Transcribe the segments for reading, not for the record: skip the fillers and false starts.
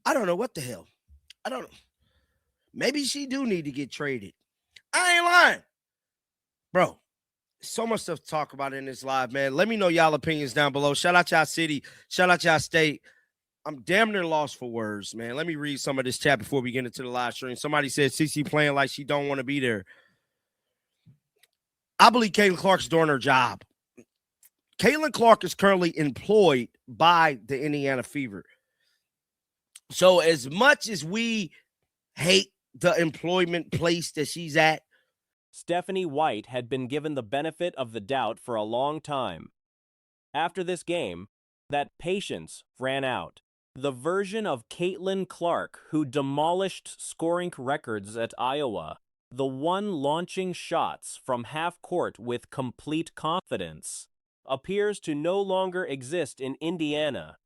I don't know what the hell. I don't know. Maybe she do need to get traded. I ain't lying. Bro, so much stuff to talk about in this live, man. Let me know y'all opinions down below. Shout out y'all city. Shout out y'all state. I'm damn near lost for words, man. Let me read some of this chat before we get into the live stream. Somebody said CC playing like she don't want to be there. I believe Caitlin Clark's doing her job. Caitlin Clark is currently employed by the Indiana Fever. So as much as we hate the employment place that she's at, Stephanie White had been given the benefit of the doubt for a long time. After this game, that patience ran out. The version of Caitlin Clark who demolished scoring records at Iowa, the one launching shots from half court with complete confidence, appears to no longer exist in Indiana.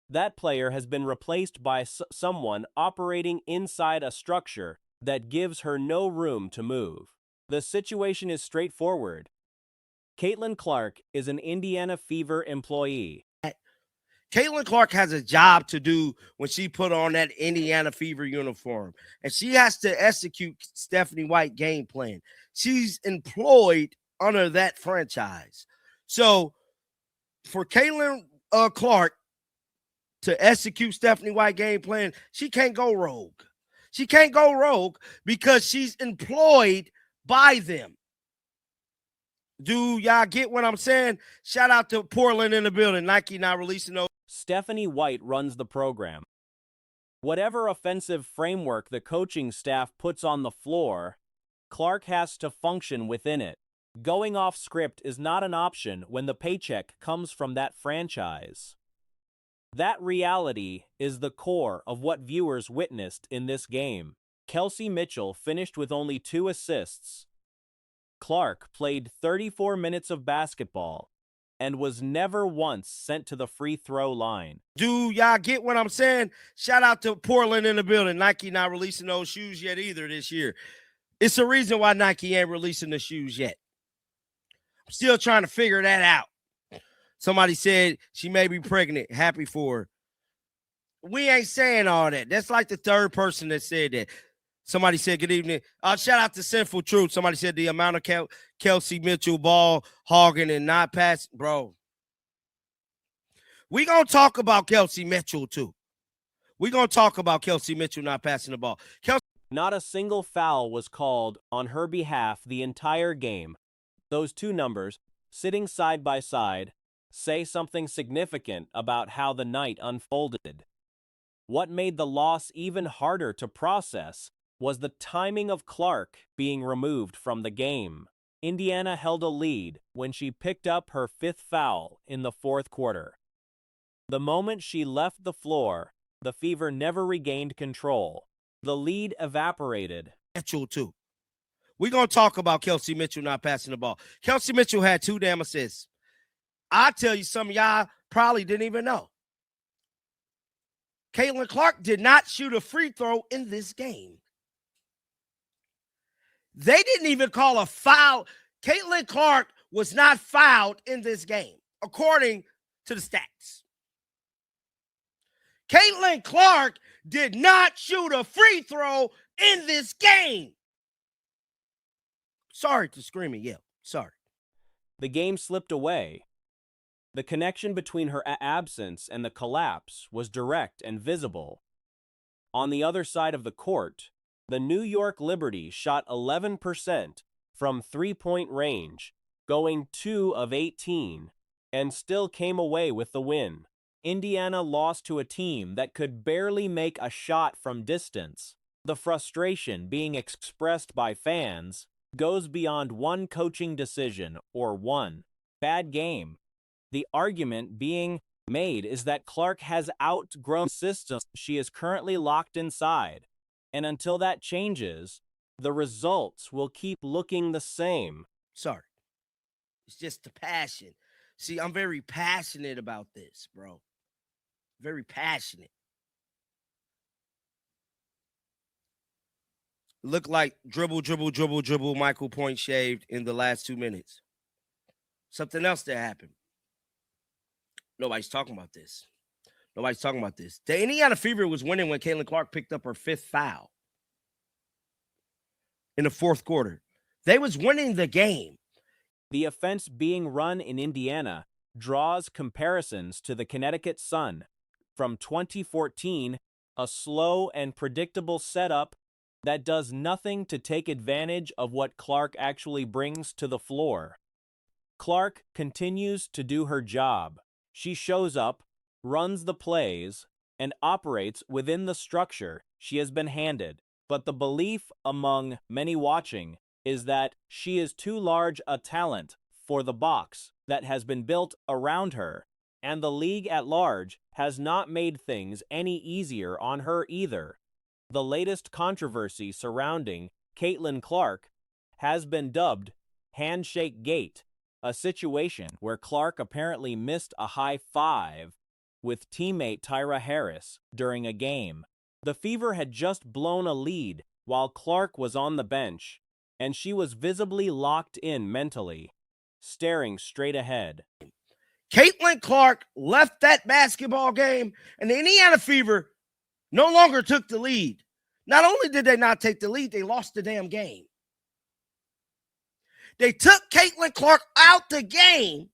That player has been replaced by someone operating inside a structure that gives her no room to move. The situation is straightforward. Caitlin Clark is an Indiana Fever employee. Caitlin Clark has a job to do when she put on that Indiana Fever uniform, and she has to execute Stephanie White game plan. She's employed under that franchise. So for Caitlin Clark to execute Stephanie White game plan, she can't go rogue. She can't go rogue because she's employed by them. Do y'all get what I'm saying? Shout out to Portland in the building. Nike not releasing those. Stephanie White runs the program. Whatever offensive framework the coaching staff puts on the floor, Clark has to function within it. Going off script is not an option when the paycheck comes from that franchise. That reality is the core of what viewers witnessed in this game. Kelsey Mitchell finished with only 2 assists. Clark played 34 minutes of basketball and was never once sent to the free throw line. Do y'all get what I'm saying? Shout out to Portland in the building. Nike not releasing those shoes yet either this year. It's the reason why Nike ain't releasing the shoes yet. I'm still trying to figure that out. Somebody said she may be pregnant. Happy for her. We ain't saying all that. That's like the third person that said that. Somebody said, good evening. Shout out to Sinful Truth. Somebody said the amount of Kelsey Mitchell ball hogging and not passing. Bro, we going to talk about Kelsey Mitchell too. We going to talk about Kelsey Mitchell not passing the ball. Not a single foul was called on her behalf the entire game. Those two numbers, sitting side by side, say something significant about how the night unfolded. What made the loss even harder to process was the timing of Clark being removed from the game. Indiana held a lead when she picked up her 5th foul in the 4th quarter. The moment she left the floor, the Fever never regained control. The lead evaporated. Mitchell too. We're going to talk about Kelsey Mitchell not passing the ball. Kelsey Mitchell had 2 damn assists. I tell you, some of y'all probably didn't even know. Caitlin Clark did not shoot a free throw in this game. They didn't even call a foul. Caitlin Clark was not fouled in this game, according to the stats. Caitlin Clark did not shoot a free throw in this game. Sorry to scream and yell. Sorry. The game slipped away. The connection between her absence and the collapse was direct and visible. On the other side of the court, the New York Liberty shot 11% from three-point range, going 2 of 18, and still came away with the win. Indiana lost to a team that could barely make a shot from distance. The frustration being expressed by fans goes beyond one coaching decision or one bad game. The argument being made is that Clark has outgrown the system she is currently locked inside, and until that changes, the results will keep looking the same. Sorry. It's just the passion. See, I'm very passionate about this, bro. Very passionate. Look like dribble, Michael Point shaved in the last 2 minutes. Something else that happened. Nobody's talking about this. Nobody's talking about this. The Indiana Fever was winning when Caitlin Clark picked up her 5th foul in the 4th quarter. They was winning the game. The offense being run in Indiana draws comparisons to the Connecticut Sun from 2014, a slow and predictable setup that does nothing to take advantage of what Clark actually brings to the floor. Clark continues to do her job. She shows up, runs the plays, and operates within the structure she has been handed. But the belief among many watching is that she is too large a talent for the box that has been built around her, and the league at large has not made things any easier on her either. The latest controversy surrounding Caitlin Clark has been dubbed Handshake Gate, a situation where Clark apparently missed a high five with teammate Tyra Harris during a game. The Fever had just blown a lead while Clark was on the bench, and she was visibly locked in mentally, staring straight ahead. Caitlin Clark left that basketball game, and the Indiana Fever no longer took the lead. Not only did they not take the lead, they lost the damn game. They took Caitlin Clark out the game,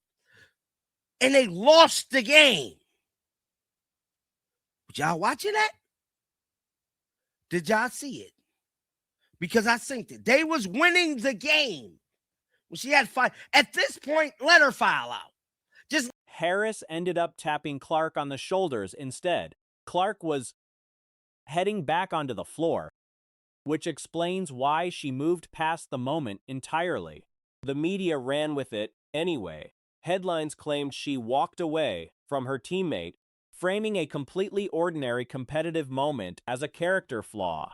and they lost the game. Was y'all watching that? Did y'all see it? Because I synced it. They was winning the game. When she had 5. At this point, let her foul out. Just Harris ended up tapping Clark on the shoulders instead. Clark was heading back onto the floor, which explains why she moved past the moment entirely. The media ran with it anyway. Headlines claimed she walked away from her teammate, framing a completely ordinary competitive moment as a character flaw.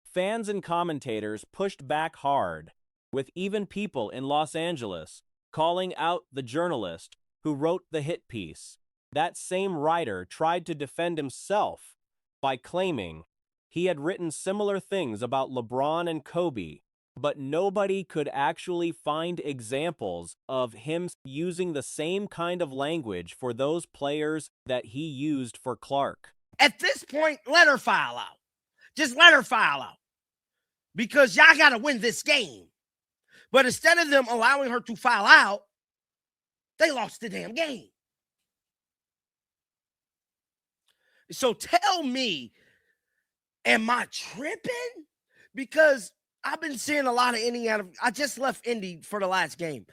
Fans and commentators pushed back hard, with even people in Los Angeles calling out the journalist who wrote the hit piece. That same writer tried to defend himself by claiming he had written similar things about LeBron and Kobe, but nobody could actually find examples of him using the same kind of language for those players that he used for Clark. at this point, let her foul out. Just let her foul out. Because y'all got to win this game. But instead of them allowing her to foul out, they lost the damn game. So tell me, am I tripping? Because I've been seeing a lot of Indiana. I just left Indy for the last game.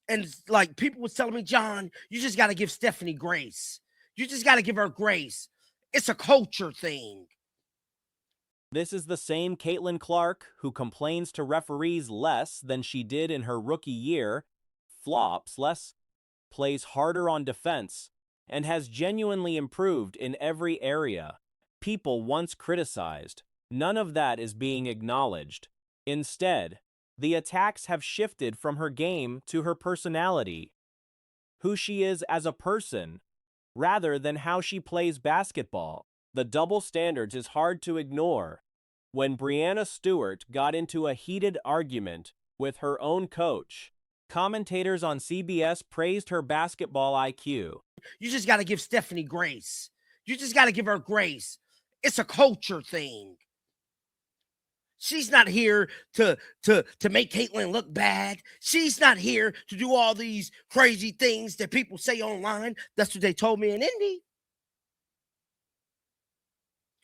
And like people was telling me, John, you just got to give Stephanie grace. You just got to give her grace. It's a culture thing. This is the same Caitlin Clark who complains to referees less than she did in her rookie year, flops less, plays harder on defense, and has genuinely improved in every area people once criticized. None of that is being acknowledged. Instead, the attacks have shifted from her game to her personality, who she is as a person, rather than how she plays basketball. The double standards is hard to ignore. When Breanna Stewart got into a heated argument with her own coach, commentators on CBS praised her basketball IQ. You just got to give Stephanie grace. You just got to give her grace. It's a culture thing. She's not here to make Caitlin look bad. She's not here to do all these crazy things that people say online. That's what they told me in Indy.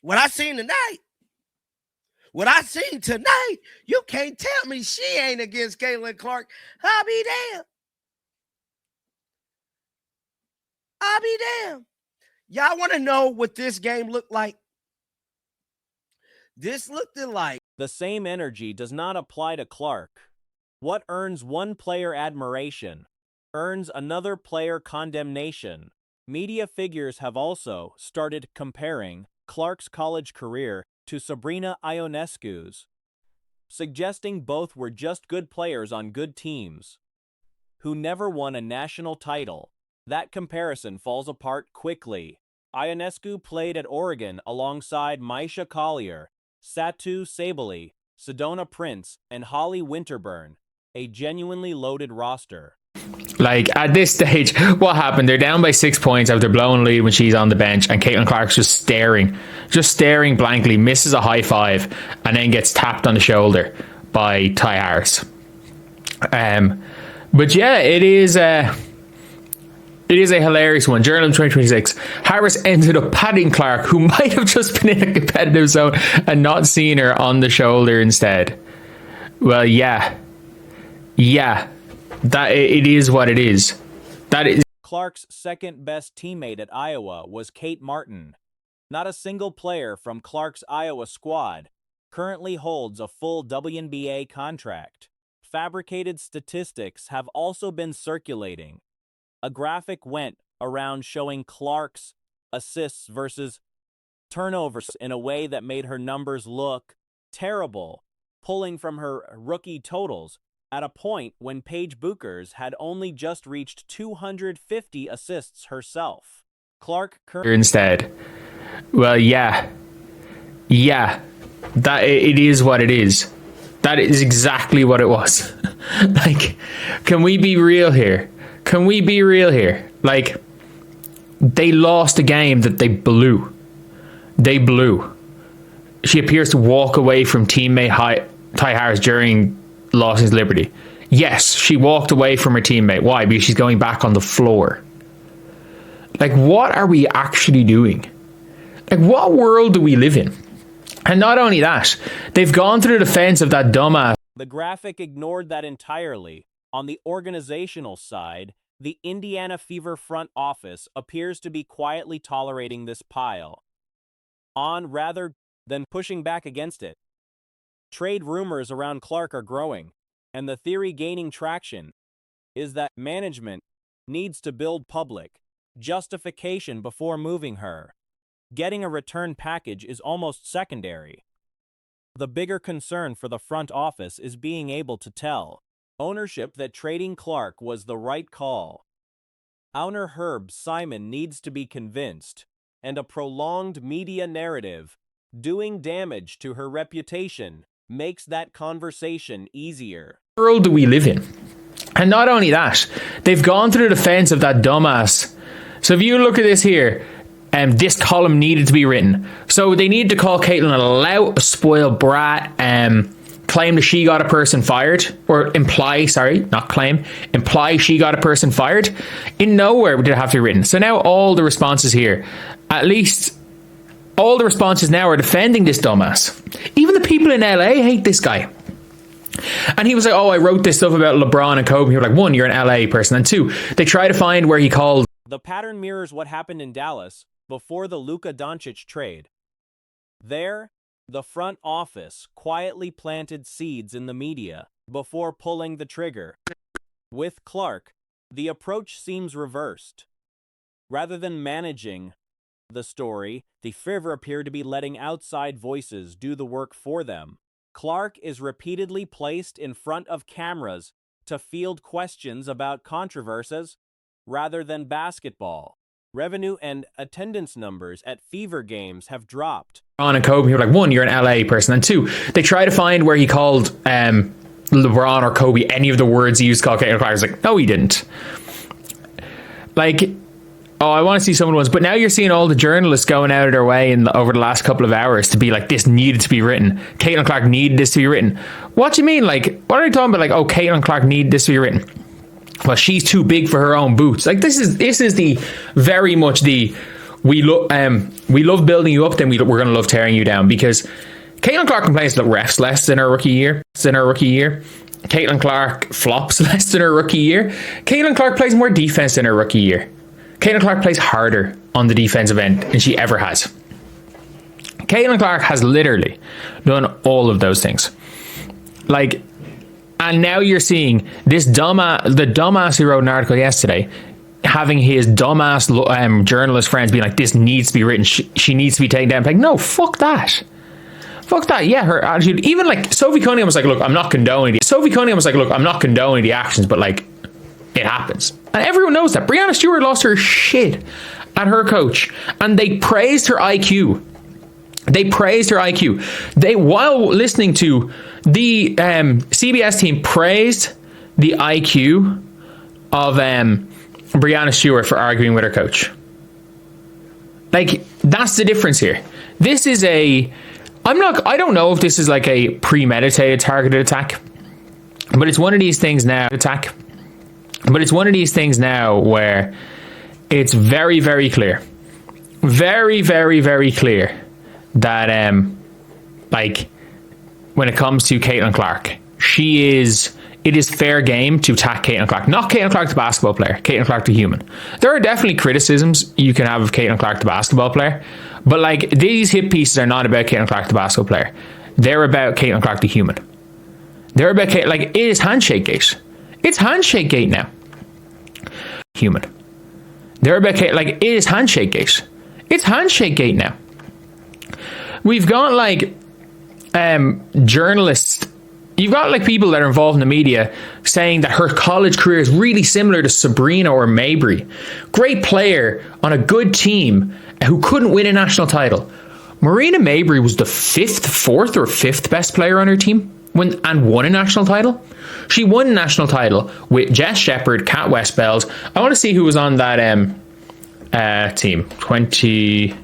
What I seen tonight, you can't tell me she ain't against Caitlin Clark. I'll be damn. Y'all want to know what this game looked like? This looked like the same energy does not apply to Clark. What earns one player admiration earns another player condemnation. Media figures have also started comparing Clark's college career to Sabrina Ionescu's, suggesting both were just good players on good teams who never won a national title. That comparison falls apart quickly. Ionescu played at Oregon alongside Mysha Collier, Satu Sabely, Sedona Prince, and Holly Winterburn, a genuinely loaded roster. Like, at this stage, what happened? They're down by 6 points after blowing a lead when she's on the bench, and Caitlin Clark's just staring blankly, misses a high five, and then gets tapped on the shoulder by Ty Harris. But yeah, it is a hilarious one. Journalism 2026. Harris ended up patting Clark, who might have just been in a competitive zone and not seen her on the shoulder instead. Well, yeah. That it is what it is. That is. Clark's second best teammate at Iowa was Kate Martin. Not a single player from Clark's Iowa squad currently holds a full WNBA contract. Fabricated statistics have also been circulating. A graphic went around showing Clark's assists versus turnovers in a way that made her numbers look terrible, pulling from her rookie totals at a point when Paige Buchers had only just reached 250 assists herself. Clark instead. Well, yeah. That it is what it is. That is exactly what it was. Like, can we be real here? Like, they lost a game that they blew. She appears to walk away from teammate Ty Harris during lost his liberty. Yes, she walked away from her teammate. Why? Because she's going back on the floor. Like, what are we actually doing? Like, what world do we live in? And not only that, they've gone to the defense of that dumbass. The graphic ignored that entirely. On the organizational side, the Indiana Fever front office appears to be quietly tolerating this pile on rather than pushing back against it. Trade rumors around Clark are growing, and the theory gaining traction is that management needs to build public justification before moving her. Getting a return package is almost secondary. The bigger concern for the front office is being able to tell ownership that trading Clark was the right call. Owner Herb Simon needs to be convinced, and a prolonged media narrative doing damage to her reputation makes that conversation easier. What world do we live in? And not only that, they've gone to the defense of that dumbass. So if you look at this here, this column needed to be written. So they needed to call Caitlin a lout, a spoiled brat, claim that she got a person fired, or imply she got a person fired. In nowhere did it have to be written. So now all the responses here, at least all the responses now are defending this dumbass. Even the people in LA hate this guy. And he was like, oh, I wrote this stuff about LeBron and Kobe. He was like, one, you're an LA person. And two, they try to find where he called. The pattern mirrors what happened in Dallas before the Luka Doncic trade. There, the front office quietly planted seeds in the media before pulling the trigger. With Clark, the approach seems reversed. Rather than managing the story, the Fever appear to be letting outside voices do the work for them. Clark is repeatedly placed in front of cameras to field questions about controversies rather than basketball. Revenue and attendance numbers at Fever games have dropped. LeBron and Kobe, he was like, one, you're an LA person. And two, they try to find where he called LeBron or Kobe any of the words he used to call Caitlin Clark. I was like, no, he didn't. Like, oh, I want to see someone once. But now you're seeing all the journalists going out of their way over the last couple of hours to be like, this needed to be written. Caitlin Clark needed this to be written. What do you mean? Like, what are you talking about? Like, oh, Caitlin Clark needed this to be written. Well, she's too big for her own boots. Like, this is the very much the we love building you up, then we're going to love tearing you down, because Caitlin Clark complains that refs less than her rookie year. Caitlin Clark flops less than her rookie year. Caitlin Clark plays more defense than her rookie year. Caitlin Clark plays harder on the defensive end than she ever has. Caitlin Clark has literally done all of those things. Like, and now you're seeing this the dumbass who wrote an article yesterday, having his dumbass journalist friends being like, this needs to be written, she needs to be taken down. Like, no, fuck that. Yeah, her attitude, even like Sophie Cunningham was like, look, I'm not condoning the actions, but like, it happens. And everyone knows that. Breanna Stewart lost her shit at her coach, and they praised her IQ. While listening to the CBS team praised the IQ of Brianna Stewart for arguing with her coach. Like, that's the difference here. This is I don't know if this is like a premeditated targeted attack, but it's one of these things now where it's very, very clear. Very, very, very clear that like, when it comes to Caitlin Clark, it is fair game to attack Caitlin Clark. Not Caitlin Clark the basketball player, Caitlin Clark the human. There are definitely criticisms you can have of Caitlin Clark the basketball player, but like, these hit pieces are not about Caitlin Clark the basketball player. They're about Caitlin Clark the human. They're about like, it is handshake gate. It's handshake gate now. Human. They're about like, it is handshake gate. It's handshake gate now. We've got like journalists. You've got like people that are involved in the media saying that her college career is really similar to Sabrina or Mabry. Great player on a good team who couldn't win a national title. Marina Mabry was the fourth or fifth best player on her team and won a national title. She won a national title with Jess Shepherd, Kat Westbells. I want to see who was on that team. 20.